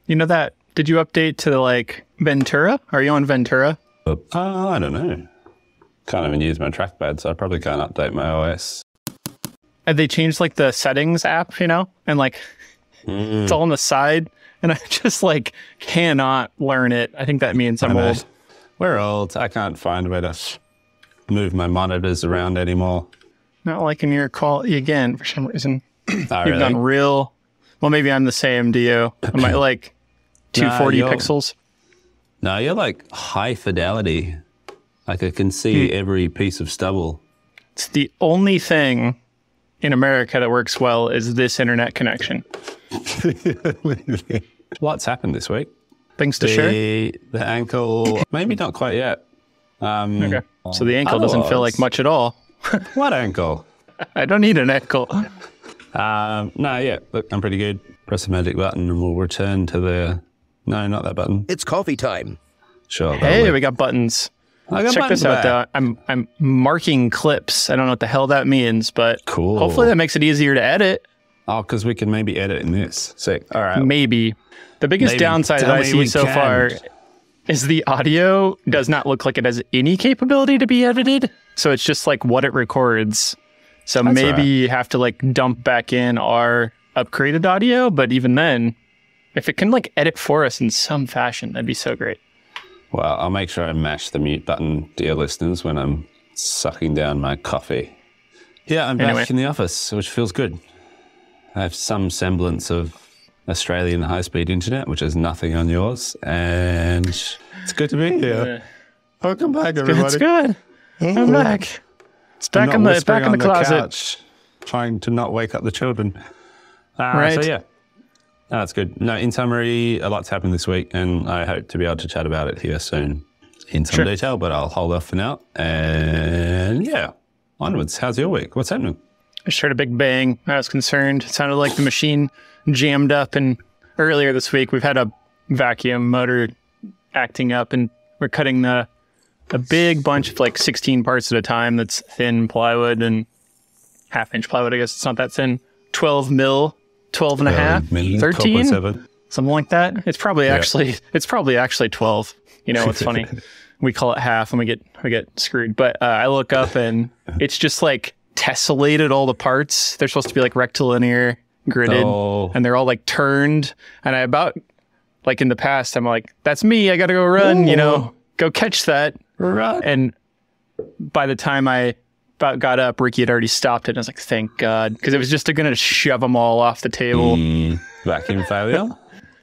You know that? Did you update to like Ventura? Are you on Ventura? I don't know. Can't even use my trackpad, so I probably can't update my OS. And they changed like the settings app, you know, and like it's all on the side, and I just like cannot learn it. I think that means I'm old. We're old. I can't find a way to move my monitors around anymore. Not liking your quality again for some reason. You've Really? gone real. Well, maybe I'm the same to you. Am I like 240 pixels? No, you're like high fidelity. Like I can see every piece of stubble. It's the only thing in America that works well is this internet connection. What's happened this week? Things to share? The ankle, maybe not quite yet. Okay. So the ankle doesn't feel like much at all. What ankle? I don't need an ankle. No, yeah, look, I'm pretty good. Press the magic button and we'll return to the... No, not that button. It's coffee time. Sure. Hey, we got buttons. I got Check buttons this out, back. though. I'm marking clips. I don't know what the hell that means, but Cool. hopefully that makes it easier to edit. Oh, because we can maybe edit in this. Sick. All right. Maybe. The biggest Maybe. downside Tell that I me see we so can. far is the audio does not look like it has any capability to be edited. So it's just like what it records. So That's maybe all right. you have to like dump back in our upgraded audio. But even then, if it can like edit for us in some fashion, that'd be so great. Well, I'll make sure I mash the mute button, dear listeners, when I'm sucking down my coffee. Yeah, I'm Anyway. back in the office, which feels good. I have some semblance of Australian high-speed internet, which is nothing on yours, and it's good to be here. Welcome back, everybody. It's good. I'm back. It's back I'm in not the whispering back in the on closet. couch, trying to not wake up the children. Right. So yeah, no, that's good. No, in summary, a lot's happened this week, and I hope to be able to chat about it here soon in some Sure. detail, but I'll hold off for now. And yeah, onwards. How's your week? What's happening? I just heard a big bang. I was concerned. It sounded like the machine jammed up. And earlier this week, we've had a vacuum motor acting up, and we're cutting a big bunch of like 16 parts at a time. That's thin plywood and half-inch plywood. I guess it's not that thin. 12 mil, 12 and a half, 13, 12.7. something like that. It's probably actually 12. You know, it's funny. We call it half and we get screwed. But I look up and it's just like tessellated all the parts. They're supposed to be like rectilinear, gridded, Oh. and they're all like turned. And I about, like in the past, I'm like, that's me. I got to go run, you know, go catch that. Right. And by the time I about got up, Ricky had already stopped it. And I was like, thank God. Because it was just going to shove them all off the table. Vacuum failure?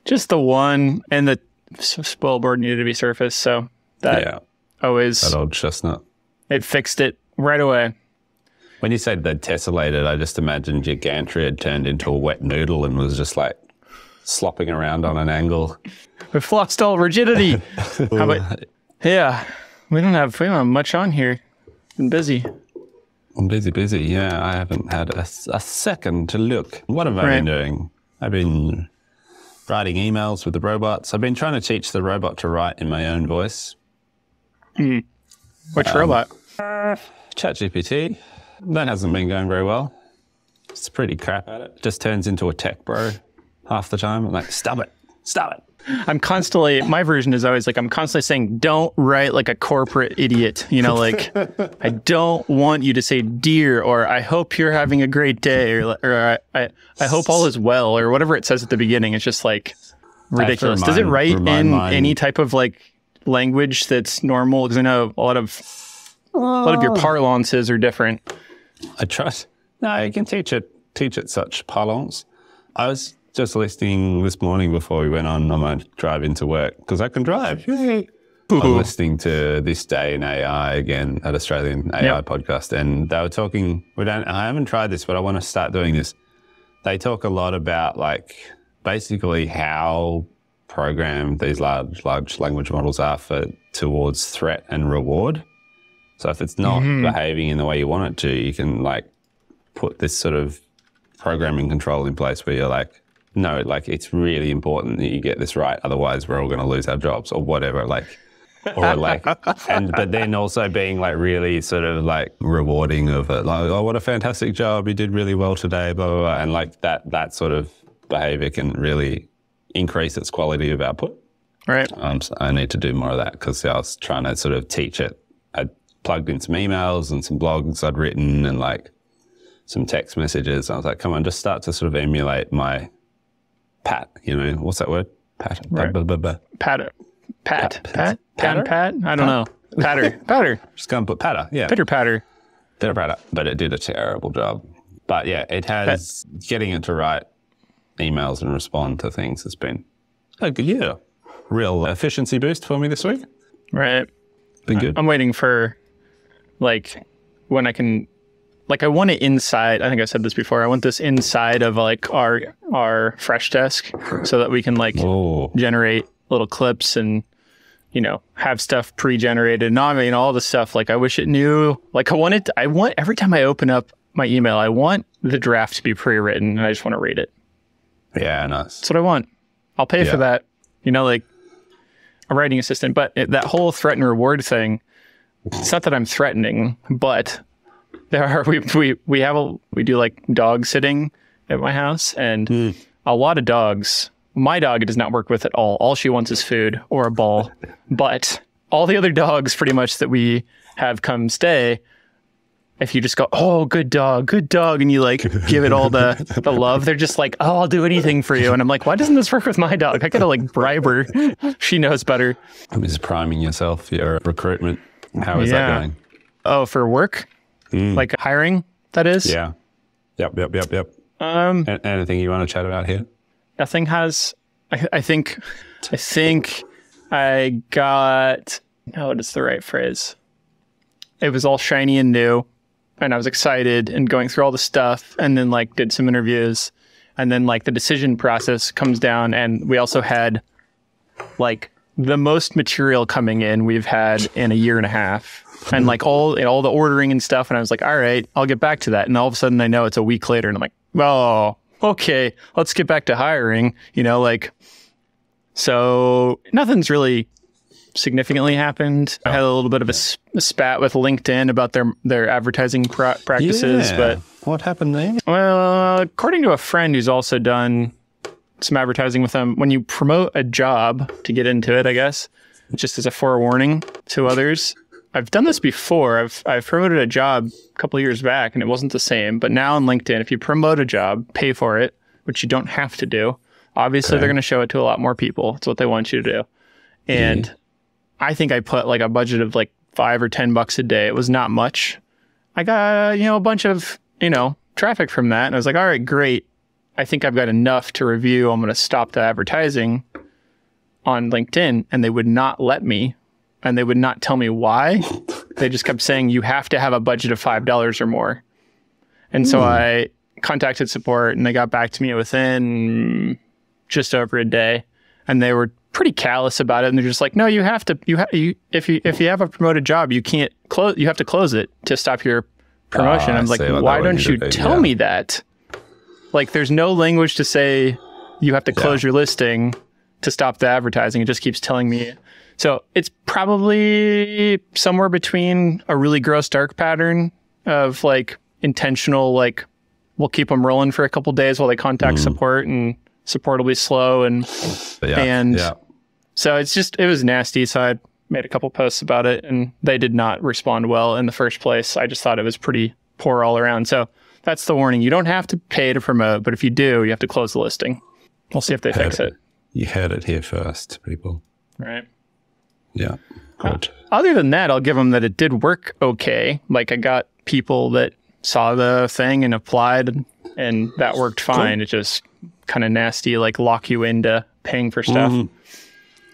Just the one. And the spoil board needed to be surfaced. So that Yeah, always, that old chestnut. it fixed it right away. When you said they'd tessellated, I just imagined your gantry had turned into a wet noodle and was just like slopping around on an angle. We've lost all rigidity. How about, yeah, we don't have much on here. Been busy. I'm busy. Yeah, I haven't had a second to look. What have I been doing? I've been writing emails with the robots. I've been trying to teach the robot to write in my own voice. Which robot? ChatGPT. That hasn't been going very well. It's pretty crap at it. Just turns into a tech bro half the time. I'm like, stop it. I'm constantly, my version is always like, I'm constantly saying, don't write like a corporate idiot. You know, like, I don't want you to say dear, or I hope you're having a great day, or I hope all is well, or whatever it says at the beginning. It's just like ridiculous. Does it write in mine. any type of like language that's normal? Because I know a lot of your parlances are different. I trust. No, you can teach it such parlance. I was just listening this morning before we went on my drive into work, because I can drive. Yay. I'm listening to This Day in AI again, at Australian AI podcast, and they were talking, I haven't tried this, but I want to start doing this. They talk a lot about like basically how programmed these large language models are towards threat and reward. So if it's not behaving in the way you want it to, you can like put this sort of programming control in place where you're like, no, like it's really important that you get this right, otherwise we're all going to lose our jobs or whatever. Like, or like, but then also being like really sort of like rewarding of it, like, oh, what a fantastic job, you did really well today, blah blah blah, and like that sort of behavior can really increase its quality of output. Right. So I need to do more of that because I was trying to sort of teach it. I plugged in some emails and some blogs I'd written and like some text messages. I was like, come on, just start to sort of emulate my pat, what's that word? Pat. Right. Pat. Patter? I don't know. Patter. Just go and put patter. Yeah. Pitter patter. Pitter patter. But it did a terrible job. But yeah, it has getting it to write emails and respond to things has been a good real efficiency boost for me this week. Right. Been good. I'm waiting for like when I can, like I want it inside. I think I said this before. I want this inside of like our Freshdesk so that we can like generate little clips and have stuff pre-generated. No, I mean all the stuff. Like I wish it knew. Like I want every time I open up my email, I want the draft to be pre-written, and I just want to read it. Yeah, nice. That's what I want. I'll pay for that. Like a writing assistant. But that whole threat and reward thing. It's not that I'm threatening, but there are we do like dog sitting at my house, and a lot of dogs. My dog does not work with at all. All she wants is food or a ball. But all the other dogs pretty much that we have come stay, if you just go, oh, good dog, and you like give it all the love, they're just like, oh, I'll do anything for you. And I'm like, why doesn't this work with my dog? I gotta like bribe her. She knows better. I'm just priming yourself, your recruitment. How is that going? Oh, for work? Like hiring, that is? Yeah. Yep. Anything you want to chat about here? Nothing has. I think I got. What is the right phrase? It was all shiny and new, and I was excited and going through all the stuff, and then like did some interviews, and then like the decision process comes down, and we also had like the most material coming in we've had in a year and a half, and like all the ordering and stuff, and I was like, all right, I'll get back to that, and all of a sudden I know it's a week later, and I'm like, oh. Okay, let's get back to hiring, so nothing's really significantly happened. I had a little bit of a spat with LinkedIn about their advertising practices, but what happened there? Well, according to a friend who's also done some advertising with them, when you promote a job to get into it, I guess, just as a forewarning to others, I've done this before. I've promoted a job a couple of years back and it wasn't the same. But now on LinkedIn, if you promote a job, pay for it, which you don't have to do. Obviously, they're going to show it to a lot more people. It's what they want you to do. And I think I put like a budget of like $5 or $10 a day. It was not much. I got, a bunch of, traffic from that. And I was like, all right, great. I think I've got enough to review. I'm going to stop the advertising on LinkedIn. And they would not let me. And they would not tell me why. They just kept saying, you have to have a budget of $5 or more. And so I contacted support and they got back to me within just over a day. And they were pretty callous about it. And they're just like, no, you have to, if you have a promoted job, you can't close, you have to close it to stop your promotion. I was like, why don't you tell me that? Like, there's no language to say you have to close your listing to stop the advertising. It just keeps telling me. So it's probably somewhere between a really gross dark pattern of like intentional, like we'll keep them rolling for a couple days while they contact support and support will be slow. And so it was nasty. So I made a couple posts about it and they did not respond well in the first place. I just thought it was pretty poor all around. So that's the warning. You don't have to pay to promote, but if you do, you have to close the listing. We'll see if they fix it. You heard it here first, people. Right. Yeah, good. Other than that, I'll give them that it did work okay. Like I got people that saw the thing and applied and that worked fine. Cool. It just kind of nasty, like lock you into paying for stuff.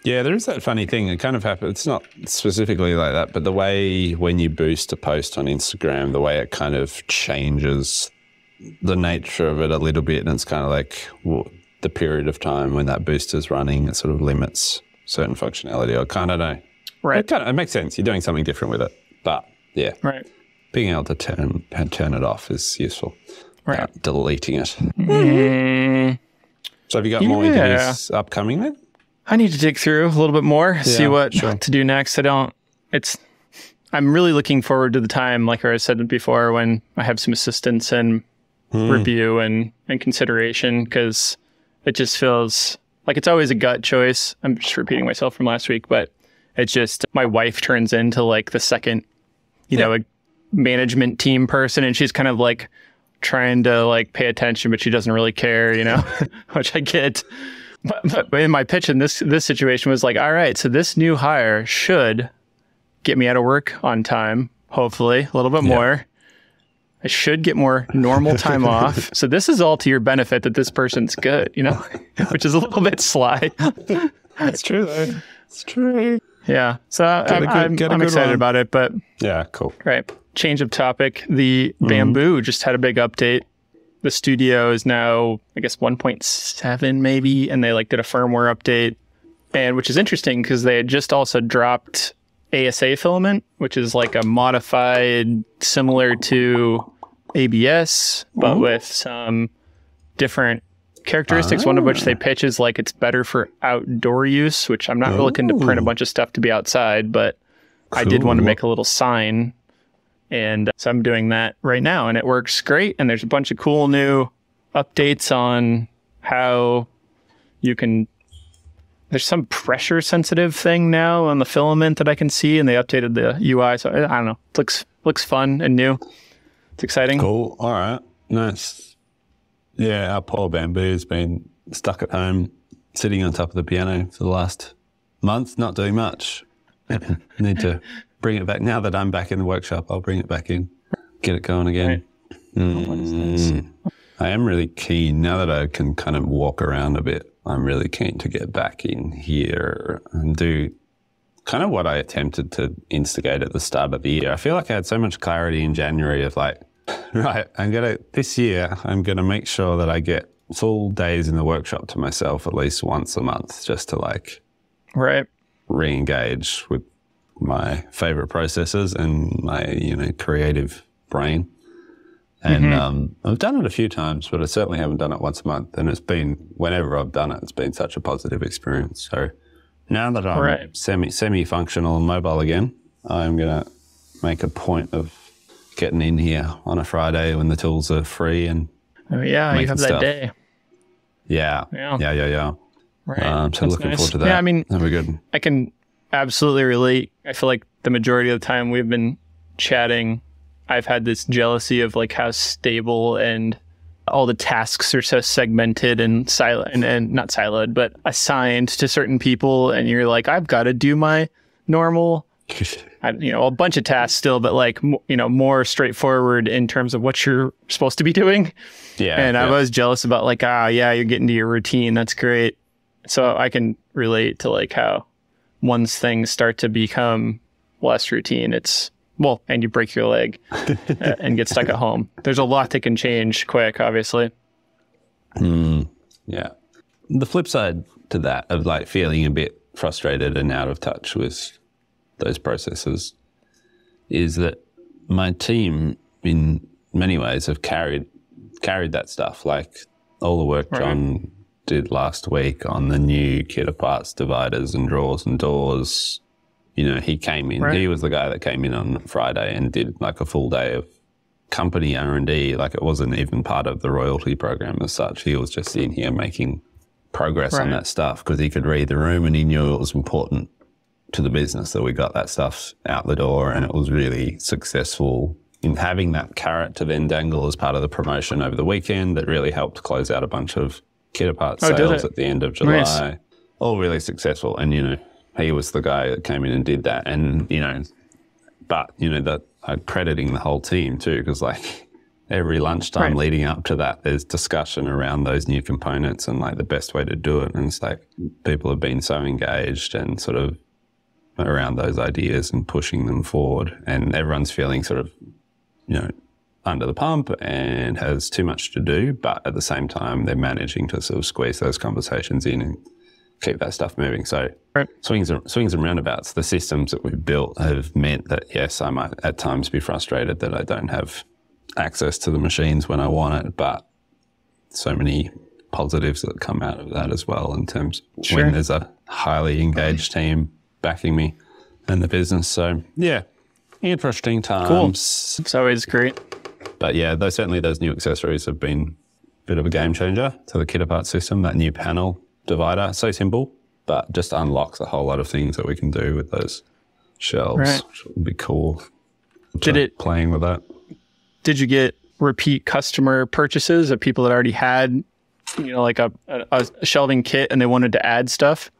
Yeah, there is that funny thing. It kind of happens. It's not specifically like that, but the way when you boost a post on Instagram, the way it kind of changes the nature of it a little bit. And it's kind of like the period of time when that boost is running, it sort of limits certain functionality. I kind of know. Right. It makes sense. You're doing something different with it. But yeah. Right. Being able to turn it off is useful. Right. Deleting it. So have you got more interviews upcoming then? I need to dig through a little bit more, see what to do next. I'm really looking forward to the time, like I said before, when I have some assistance and review and consideration, because it just feels Like it's always a gut choice. I'm just repeating myself from last week, but it's just my wife turns into like the second, you know, a management team person, and she's kind of like trying to like pay attention, but she doesn't really care, you know, which I get. But in my pitch in this situation was like, all right, so this new hire should get me out of work on time, hopefully a little bit more. I should get more normal time off. So this is all to your benefit that this person's good, you know, which is a little bit sly. That's true, though. It's true. Yeah. So I'm excited about it, but yeah, cool. Right. Change of topic. The Bamboo just had a big update. The studio is now, I guess, 1.7 maybe, and they like did a firmware update, and which is interesting because they had just also dropped ASA filament, which is like a modified, similar to ABS, but with some different characteristics. One of which they pitch is like it's better for outdoor use, which I'm not really looking to print a bunch of stuff to be outside, but I did want to make a little sign. And so I'm doing that right now, and it works great. And there's a bunch of cool new updates on how you can, there's some pressure sensitive thing now on the filament that I can see, and they updated the UI. So I don't know, it looks fun and new. It's exciting. Cool. All right. Nice. Yeah, our poor Bamboo has been stuck at home, sitting on top of the piano for the last month, not doing much. Need to bring it back. Now that I'm back in the workshop, I'll bring it back in, get it going again. Right. I am really keen, now that I can kind of walk around a bit, I'm really keen to get back in here and do kind of what I attempted to instigate at the start of the year. I feel like I had so much clarity in January of like, right, this year, I'm going to make sure that I get full days in the workshop to myself at least once a month, just to like re-engage with my favorite processes and my, you know, creative brain. And I've done it a few times, but I certainly haven't done it once a month. And it's been, whenever I've done it, it's been such a positive experience. So now that I'm semi-functional and mobile again, I'm going to make a point of getting in here on a Friday when the tools are free and you have that day. Yeah. Right. So looking forward to that. Yeah, I mean, that'll be good. I can absolutely relate. I feel like the majority of the time we've been chatting, I've had this jealousy of like how stable and all the tasks are so segmented and not siloed, but assigned to certain people. And you're like, I've got to do my normal, a bunch of tasks still, but like, more straightforward in terms of what you're supposed to be doing. Yeah. And I was jealous about like, you're getting to your routine. That's great. So I can relate to like how once things start to become less routine, and you break your leg and get stuck at home. There's a lot that can change quick, obviously. Yeah. The flip side to that of like feeling a bit frustrated and out of touch with those processes is that my team in many ways have carried that stuff. Like all the work John did last week on the new kit of parts, dividers and drawers and doors. You know, he came in, he was the guy that came in on Friday and did like a full day of company R&D. Like it wasn't even part of the royalty program as such. He was just in here making progress on that stuff because he could read the room and he knew it was important to the business that we got that stuff out the door, and it was really successful in having that carrot to then dangle as part of the promotion over the weekend that really helped close out a bunch of kit parts sales at the end of July. Nice. All really successful. And, he was the guy that came in and did that. And, that I'm crediting the whole team too, because like every lunchtime leading up to that, there's discussion around those new components and like the best way to do it. And it's like people have been so engaged and sort of around those ideas and pushing them forward. And everyone's feeling sort of, under the pump and has too much to do, but at the same time, they're managing to sort of squeeze those conversations in and keep that stuff moving. So swings and roundabouts, the systems that we've built have meant that, yes, I might at times be frustrated that I don't have access to the machines when I want it, but so many positives that come out of that as well in terms of when there's a highly engaged team backing me and the business. So, yeah, interesting times. Cool. It's always great. But yeah, those new accessories have been a bit of a game changer to the kit apart system. That new panel divider. So simple, but just unlocks a whole lot of things that we can do with those shelves, Right. which would be cool. Playing with that? Did you get repeat customer purchases of people that already had, like a shelving kit and they wanted to add stuff?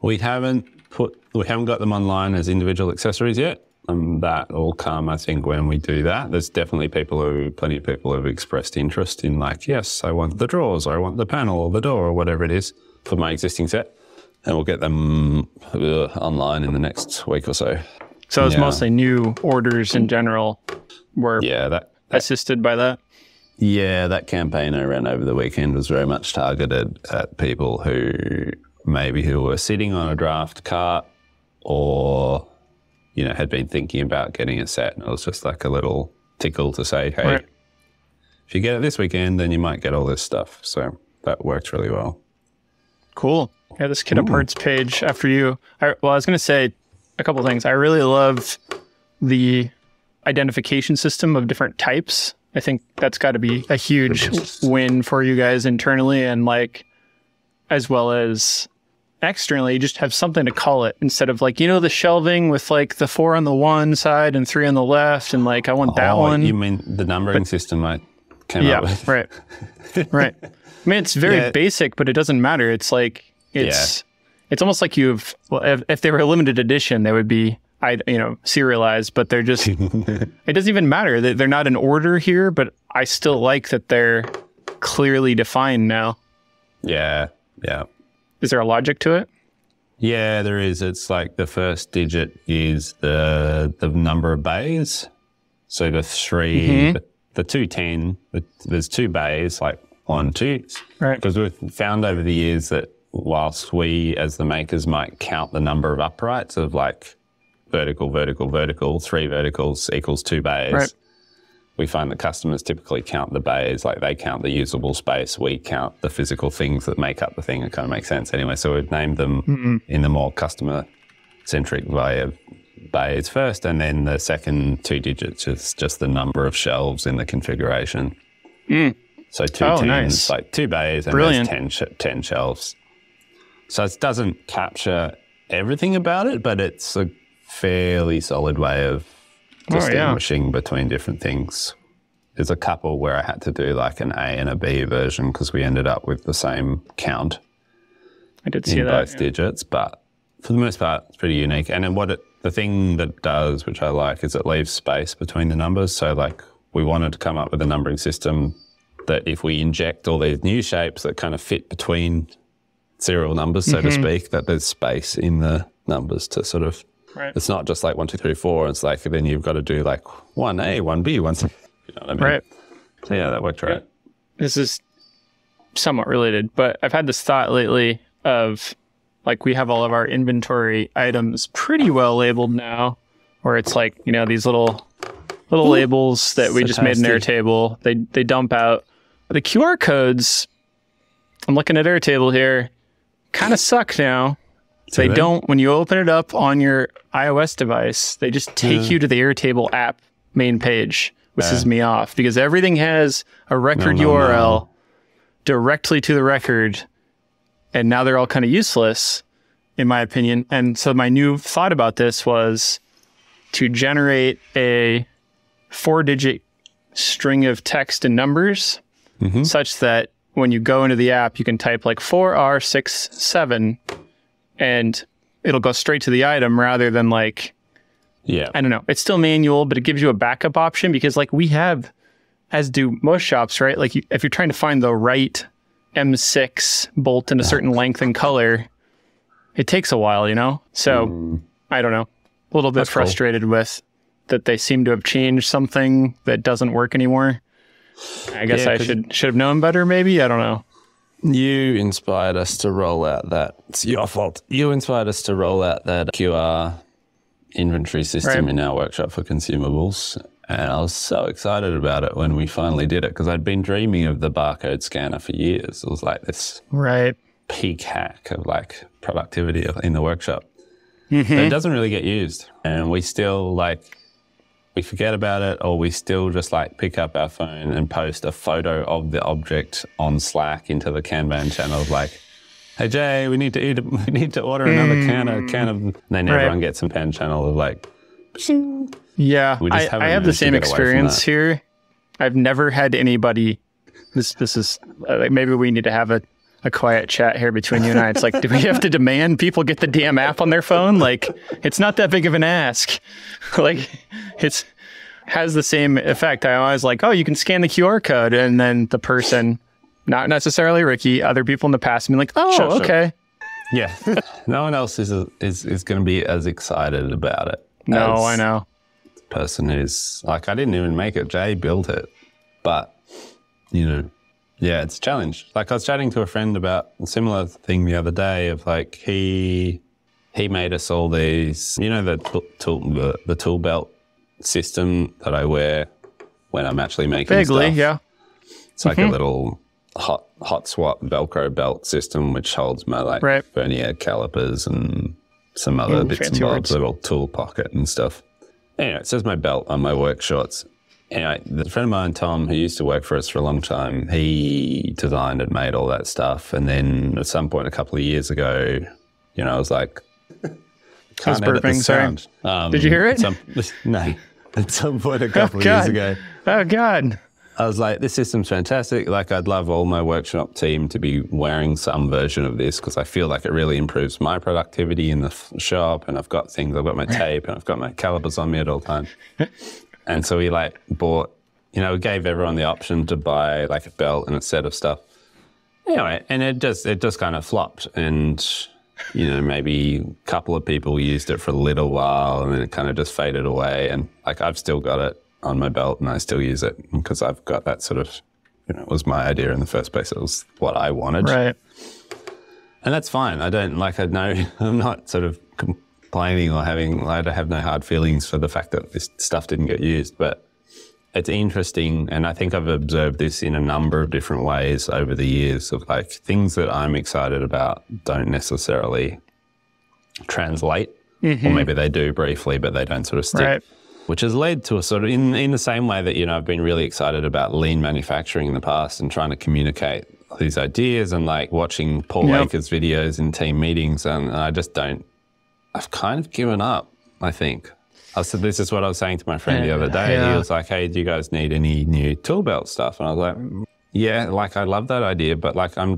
We haven't got them online as individual accessories yet. That will come, I think, when we do that. There's definitely plenty of people who have expressed interest in like, yes, I want the drawers, or I want the panel or the door or whatever it is for my existing set. And we'll get them online in the next week or so. So it's mostly new orders in general were that assisted by that? Yeah, that campaign I ran over the weekend was very much targeted at people who were sitting on a draft cart or, had been thinking about getting a set. And it was just like a little tickle to say, hey, right. If you get it this weekend, then you might get all this stuff. So that worked really well. Cool. Yeah, this Kit Parts page after you. I was going to say a couple things. I really love the identification system of different types. I think that's got to be a huge win for you guys internally and as well as externally. You just have something to call it instead of the shelving with the 4 on the one side and 3 on the left and I want that one. You mean the numbering system I came up with? Yeah, right. I mean, it's very basic, but it doesn't matter. It's it's almost like if they were a limited edition, they would be serialized, but they're just, it doesn't even matter. They're not in order here, but I still like that they're clearly defined now. Yeah. Is there a logic to it? Yeah, there is. It's like the first digit is the number of bays. So the 3, the 210, there's 2 bays, 1, 2. Right. Because we've found over the years that whilst we as the makers might count the number of uprights of vertical, 3 verticals equals 2 bays. Right. We find that customers typically count the bays, they count the usable space. We count the physical things that make up the thing. It kind of makes sense anyway. So we've named them in the more customer-centric way of bays first, and then the second 2 digits is just the number of shelves in the configuration. So 2 tens, nice. 2 bays, and Brilliant. there's 10 shelves. So it doesn't capture everything about it, but it's a fairly solid way of distinguishing between different things. There's a couple where I had to do an A and a B version because we ended up with the same count. I did see in that. both digits, but for the most part, it's pretty unique. And then the thing that does, which I like, is it leaves space between the numbers. So we wanted to come up with a numbering system that if we inject all these new shapes that kind of fit between serial numbers, so to speak, that there's space in the numbers to sort of. Right. It's not just 1, 2, 3, 4. It's then you've got to do 1A, 1B, 1C. You know what I mean? Right. So yeah, that worked right. This is somewhat related, but I've had this thought lately of we have all of our inventory items pretty well labeled now, where it's these little labels that we just made in Airtable. They dump out. The QR codes, I'm looking at Airtable here, kind of suck now. They don't, when you open it up on your iOS device, they just take you to the Airtable app main page, which pisses me off because everything has a record URL directly to the record, and now they're all kind of useless, in my opinion. And so my new thought about this was to generate a 4-digit string of text and numbers such that when you go into the app, you can type 4R67 and it'll go straight to the item rather than I don't know. It's still manual, but it gives you a backup option because we have, as do most shops, right? If you're trying to find the right M6 bolt in a certain length and color, it takes a while, So I don't know. A little bit frustrated with that they seem to have changed something that doesn't work anymore. I guess I should have known better maybe. I don't know. You inspired us to roll out that. It's your fault. You inspired us to roll out that QR inventory system in our workshop for consumables. And I was so excited about it when we finally did it because I'd been dreaming of the barcode scanner for years. It was this peak hack of productivity in the workshop. But it doesn't really get used. And we still we forget about it, or we still just pick up our phone and post a photo of the object on Slack into the Kanban channel of hey Jay, we need to order another can of. And then everyone gets some pan channel of like. Yeah, We just I have the same experience here. I've never had anybody. This is like maybe we need to have a quiet chat here between you and I. It's like, do we have to demand people get the damn app on their phone? Like, it's not that big of an ask. Like, it's has the same effect. I always like, oh, you can scan the QR code, and then the person, not necessarily Ricky, other people in the past, have been like, oh, Sure. okay. Yeah, no one else is going to be as excited about it. No, as I know. the person is like, I didn't even make it. Jay built it, but you know. Yeah, it's a challenge. Like I was chatting to a friend about a similar thing the other day of like he made us all these, you know, the tool belt system that I wear when I'm actually making Vaguely, stuff. yeah. It's like a little hot swap Velcro belt system which holds my like vernier calipers and some other bits and bobs, little tool pocket and stuff. Anyway, it says my belt on my work shorts. Anyway, the friend of mine, Tom, who used to work for us for a long time, he designed and made all that stuff. And then at some point a couple of years ago, you know, I was like, can't edit the sound. Did you hear it? No. At some point a couple of years ago. Oh, God. I was like, this system's fantastic. Like, I'd love all my workshop team to be wearing some version of this because I feel like it really improves my productivity in the shop. And I've got my tape and I've got my calipers on me at all times. And so we like bought, you know, we gave everyone the option to buy like a belt and a set of stuff. Anyway, and it just kind of flopped. And, you know, maybe a couple of people used it for a little while and then it kind of just faded away. And like I've still got it on my belt and I still use it because I've got that sort of, you know, it was my idea in the first place. It was what I wanted. Right. And that's fine. I'm not sort of complaining or I have no hard feelings for the fact that this stuff didn't get used, but it's interesting. And I think I've observed this in a number of different ways over the years of like things that I'm excited about don't necessarily translate, or maybe they do briefly, but they don't sort of stick, which has led to a sort of in the same way that, you know, I've been really excited about lean manufacturing in the past and trying to communicate these ideas and like watching Paul Laker's videos in team meetings. And I've kind of given up, I think. This is what I was saying to my friend the other day. He was like, hey, do you guys need any new tool belt stuff? And I was like, yeah, like I love that idea, but like I'm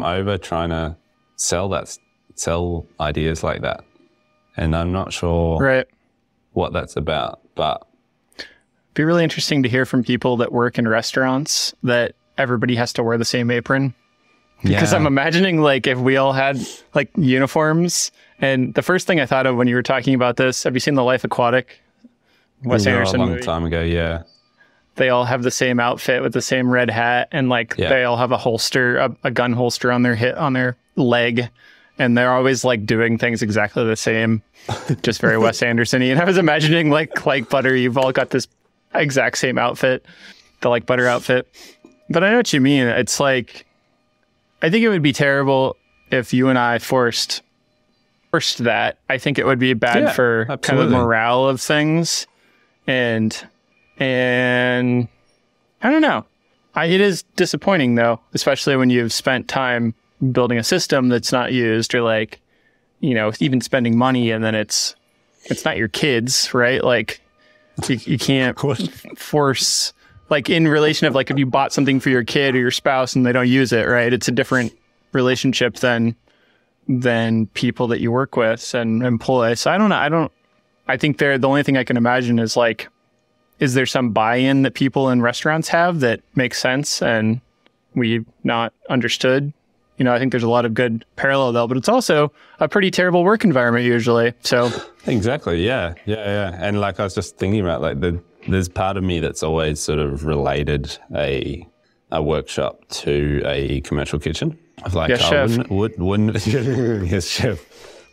over trying to sell ideas like that. And I'm not sure what that's about, but. It'd be really interesting to hear from people that work in restaurants that everybody has to wear the same apron. Because I'm imagining like if we all had like uniforms, and the first thing I thought of when you were talking about this, have you seen The Life Aquatic? Wes Anderson a long movie? time ago, yeah. They all have the same outfit with the same red hat, and like they all have a holster, a gun holster on their leg, and they're always like doing things exactly the same, just very Wes Anderson-y. And I was imagining like Butter, you've all got this exact same outfit, the like Butter outfit. But I know what you mean. It's like, I think it would be terrible if you and I forced that. I think it would be bad for kind of the morale of things. And I don't know. It is disappointing though, especially when you've spent time building a system that's not used, or like, you know, even spending money and then it's not your kids, right? Like you can't force, like in relation of like if you bought something for your kid or your spouse and they don't use it, right? It's a different relationship than people that you work with and employ. So I don't know. I think the only thing I can imagine is like, is there some buy-in that people in restaurants have that makes sense and we've not understood? You know, I think there's a lot of good parallel though, but it's also a pretty terrible work environment usually. So exactly. Yeah. And like, I was just thinking about like there's part of me that's always sort of related a workshop to a commercial kitchen. Of like, yes, chef. Wouldn't yes, chef.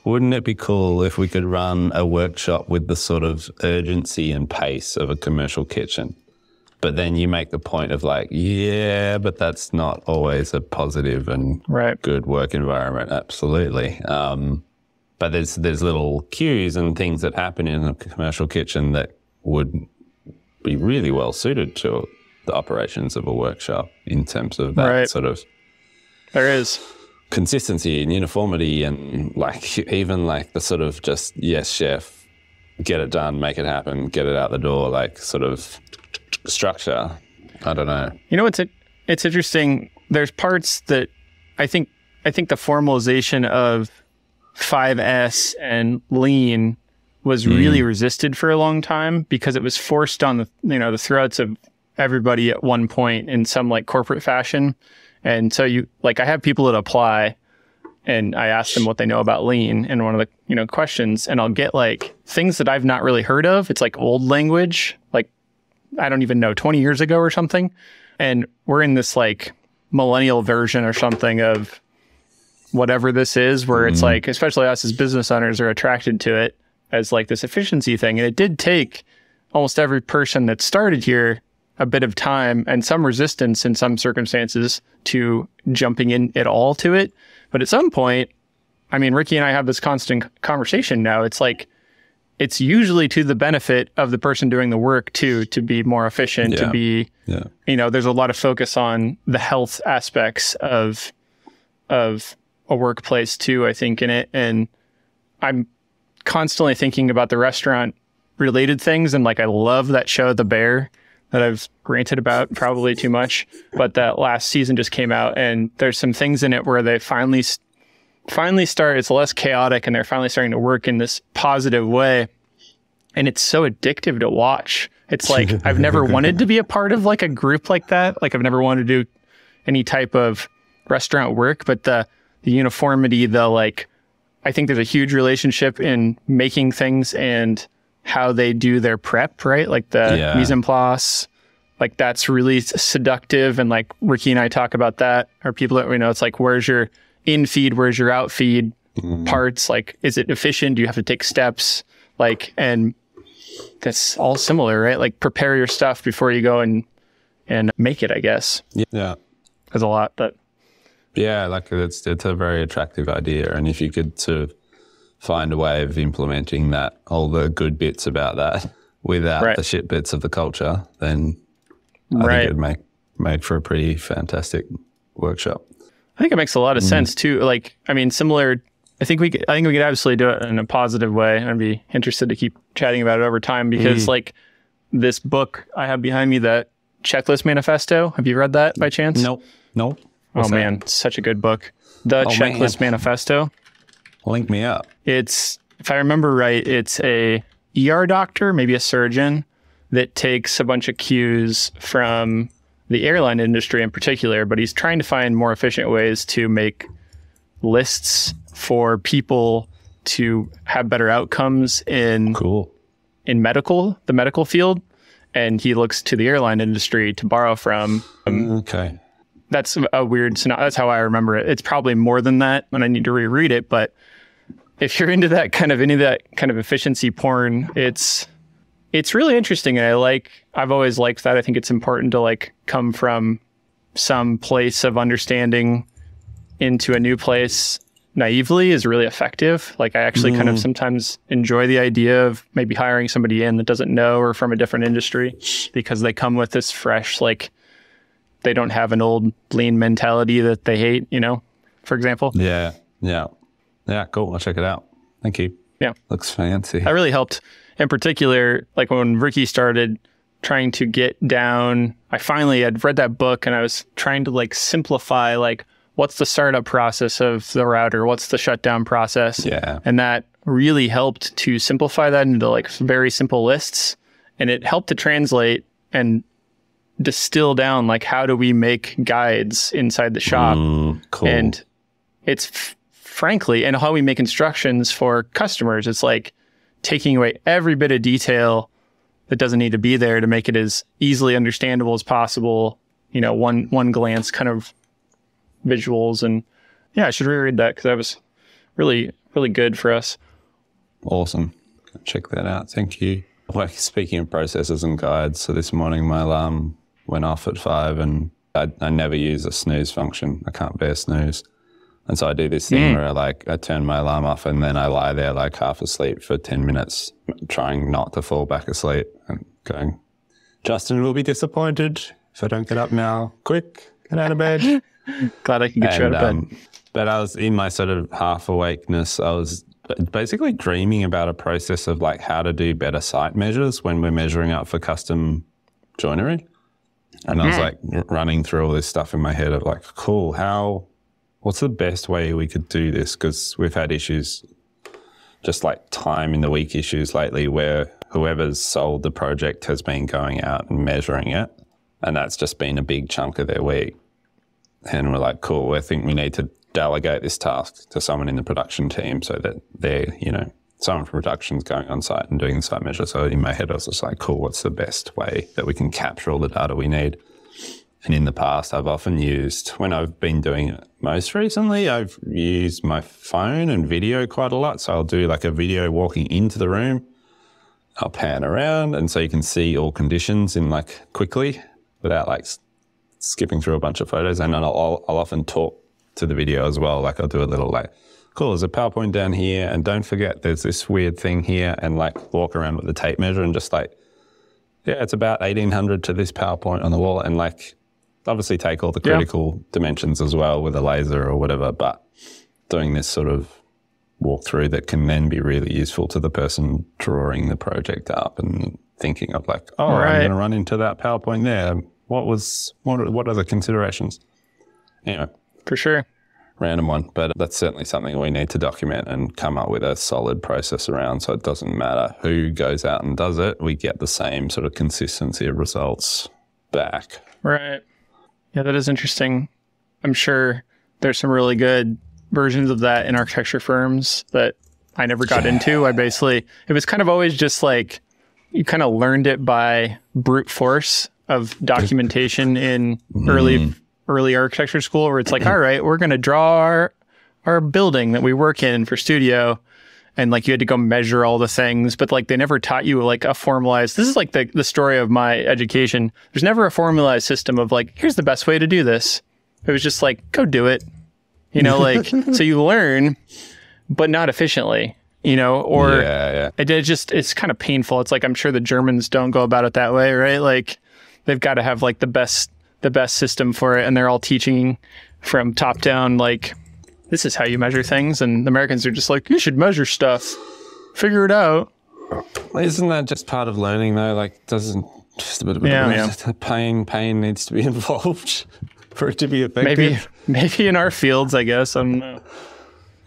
Wouldn't it be cool if we could run a workshop with the sort of urgency and pace of a commercial kitchen? But then you make the point of like, yeah, but that's not always a positive and good work environment. Absolutely. But there's little cues and things that happen in a commercial kitchen that would be really well suited to the operations of a workshop in terms of that sort of. There is. consistency and uniformity and like even like the sort of just, yes, chef, get it done, make it happen, get it out the door, like sort of structure. I don't know. You know, it's interesting. There's parts that I think the formalization of 5S and lean was really resisted for a long time because it was forced on the throats of everybody at one point in some like corporate fashion. And so I have people that apply and I ask them what they know about lean in one of the, questions, and I'll get like things that I've not really heard of. It's like old language, like I don't even know, 20 years ago or something. And we're in this like millennial version or something of whatever this is, where it's like, especially us as business owners are attracted to it as like this efficiency thing. And it did take almost every person that started here a bit of time and some resistance in some circumstances to jumping in at all to it. But at some point, I mean, Ricky and I have this constant conversation now. It's like, it's usually to the benefit of the person doing the work too, to be more efficient, to be, there's a lot of focus on the health aspects of a workplace too, I think, in it. And I'm constantly thinking about the restaurant related things. And like, I love that show, The Bear, that I've ranted about probably too much, but that last season just came out and there's some things in it where they finally start, it's less chaotic and they're finally starting to work in this positive way. And it's so addictive to watch. It's like, I've never wanted to be a part of like a group like that. Like I've never wanted to do any type of restaurant work, but the uniformity, I think there's a huge relationship in making things and how they do their prep, right? Like the mise en place, like that's really seductive. And like Ricky and I talk about that, or people that we know, it's like, where's your in feed? Where's your out feed parts? Like, is it efficient? Do you have to take steps? Like, and that's all similar, right? Like prepare your stuff before you go and make it, I guess. Yeah. There's a lot that. Yeah. Like it's a very attractive idea. And if you could sort of find a way of implementing that, all the good bits about that without the shit bits of the culture, then I think it'd make for a pretty fantastic workshop. I think it makes a lot of sense too. Like, I mean, similar, I think we could absolutely do it in a positive way. I'd be interested to keep chatting about it over time because like this book I have behind me, that Checklist Manifesto, have you read that by chance? Nope. What's that? Man, it's such a good book. The Checklist Manifesto. Link me up. It's, if I remember right, it's a ER doctor, maybe a surgeon, that takes a bunch of cues from the airline industry in particular, but he's trying to find more efficient ways to make lists for people to have better outcomes in the medical field. And he looks to the airline industry to borrow from. Okay. That's a weird, that's how I remember it. It's probably more than that when I need to reread it, but if you're into that kind of efficiency porn, it's really interesting. And I've always liked that. I think it's important to like come from some place of understanding into a new place naively is really effective. Like I actually kind of sometimes enjoy the idea of maybe hiring somebody in that doesn't know or from a different industry because they come with this fresh, like they don't have an old lean mentality that they hate, for example. Yeah. Cool. I'll check it out. Thank you. Yeah. Looks fancy. That really helped. In particular, like when Ricky started trying to get down, I'd read that book and I was trying to like simplify, like what's the startup process of the router? What's the shutdown process? Yeah. And that really helped to simplify that into like very simple lists. And it helped to translate and distill down, like, how do we make guides inside the shop? Cool. And it's frankly, and how we make instructions for customers. It's like taking away every bit of detail that doesn't need to be there to make it as easily understandable as possible. One glance kind of visuals. And yeah, I should reread that because that was really, really good for us. Awesome. Check that out. Thank you. Like, speaking of processes and guides, so this morning my alarm went off at 5 and I never use a snooze function. I can't bear snooze. And so I do this thing where I turn my alarm off and then I lie there like half asleep for 10 minutes, trying not to fall back asleep and going, Justin will be disappointed if I don't get up now. Quick, get out of bed. Glad I can get you out of bed. But I was in my sort of half awakeness. I was basically dreaming about a process of like how to do better site measures when we're measuring up for custom joinery. And I was like running through all this stuff in my head of like, cool, what's the best way we could do this? Because we've had issues, just like time in the week issues lately, where whoever's sold the project has been going out and measuring it. And that's just been a big chunk of their week. And we're like, cool, I think we need to delegate this task to someone in the production team so that they're, someone from production's going on site and doing the site measure. So in my head, I was just like, cool, what's the best way that we can capture all the data we need? And in the past, I've often used, when I've been doing it most recently, I've used my phone and video quite a lot. So I'll do like a video walking into the room. I'll pan around, and so you can see all conditions in like quickly without like skipping through a bunch of photos. And then I'll often talk to the video as well. Like I'll do a little like, cool, there's a PowerPoint down here, and don't forget there's this weird thing here, and like walk around with the tape measure and just like, yeah, it's about 1800 to this PowerPoint on the wall, and like obviously take all the critical dimensions as well with a laser or whatever, but doing this sort of walkthrough that can then be really useful to the person drawing the project up and thinking of like, oh, I'm going to run into that PowerPoint there. What are the considerations? Anyway. For sure. Random one, but that's certainly something we need to document and come up with a solid process around, so it doesn't matter who goes out and does it, we get the same sort of consistency of results back. Right. Yeah, that is interesting. I'm sure there's some really good versions of that in architecture firms that I never got into. It was kind of always just like, you kind of learned it by brute force of documentation in early architecture school, where it's like, all right, we're going to draw our building that we work in for studio. And like, you had to go measure all the things, but like, they never taught you like a formalized, this is like the story of my education. There's never a formalized system of like, here's the best way to do this. It was just like, go do it, like, so you learn, but not efficiently, or it's kind of painful. It's like, I'm sure the Germans don't go about it that way, right? Like, they've got to have like the best system for it, and they're all teaching from top down, like, this is how you measure things, and the Americans are just like, you should measure stuff, figure it out. Isn't that just part of learning though? Like, doesn't just a bit of pain needs to be involved for it to be effective? Maybe in our fields, I guess. I don't know.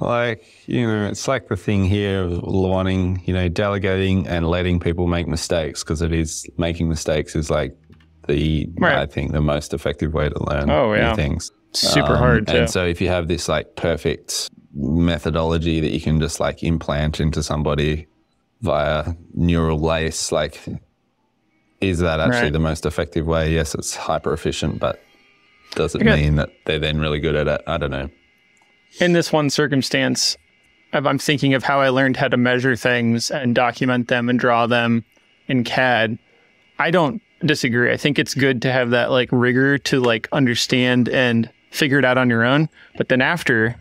Like, it's like the thing here of wanting, delegating and letting people make mistakes, because it is, making mistakes is like I think the most effective way to learn new things. Super hard too. And so if you have this like perfect methodology that you can just like implant into somebody via neural lace, like, is that actually the most effective way? Yes, it's hyper efficient, but does it mean that they're then really good at it? I don't know. In this one circumstance, I'm thinking of how I learned how to measure things and document them and draw them in CAD. I don't disagree. I think it's good to have that like rigor to like understand and figure it out on your own. But then after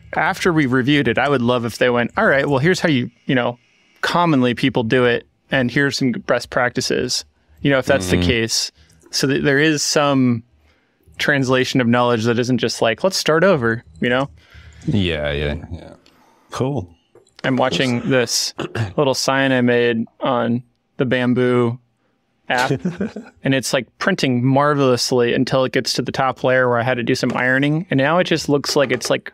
we've reviewed it, I would love if they went, all right, well, here's how commonly people do it, and here's some best practices, if that's the case, so that there is some translation of knowledge that isn't just like, let's start over, Yeah. Cool. I'm watching this little sign I made on the Bamboo app, and it's like printing marvelously until it gets to the top layer where I had to do some ironing, and now it just looks like it's like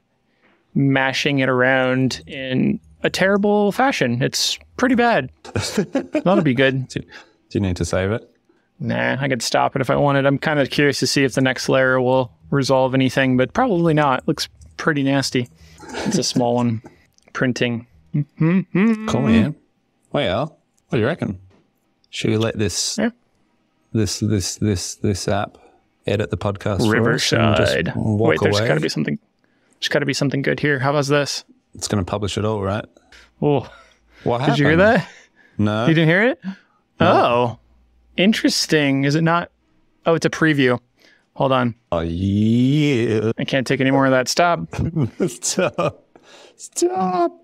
mashing it around in a terrible fashion. It's pretty bad. That'll be good. Do you need to save it? Nah, I could stop it if I wanted. I'm kind of curious to see if the next layer will resolve anything, but probably not. It looks pretty nasty. It's a small one. Printing. Cool, man. Well, what do you reckon? Should we let this this app edit the podcast Riverside? Wait, there's away? got to be something. There's got to be something good here. How about this? It's going to publish it all, right? Oh, what happened? Did you hear that? No, you didn't hear it? No. Oh, interesting. Is it not? Oh, it's a preview. Hold on. Oh yeah. I can't take any more of that. Stop. Stop.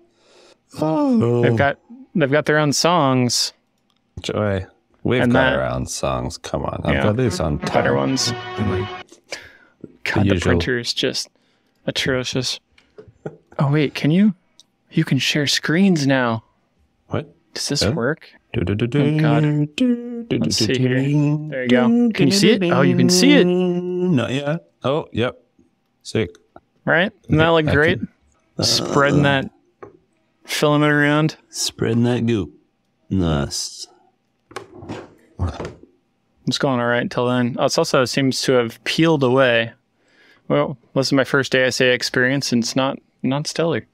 Oh. They've got their own songs. Joy. We've got our own songs. Come on. I've got this on time. Better ones. God, the printer is just atrocious. Oh, wait, can you? You can share screens now. What? Does this work? Oh, God. Let's see here. There you go. Can you see it? Oh, you can see it. Not yet. Oh, yep. Sick. Right? Doesn't that look great? Spreading that filament around. Spreading that goop. Nice. It's going all right until then. Oh, it also seems to have peeled away. Well, this is my first ASA experience, and it's not stellar.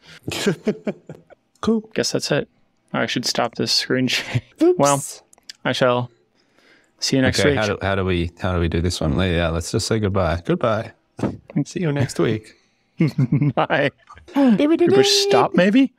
Cool. Guess that's it. I should stop this screen share. Well, I shall see you next week. How do we do this one? Yeah, let's just say goodbye. Goodbye. See you next week. Bye. Push stop, maybe?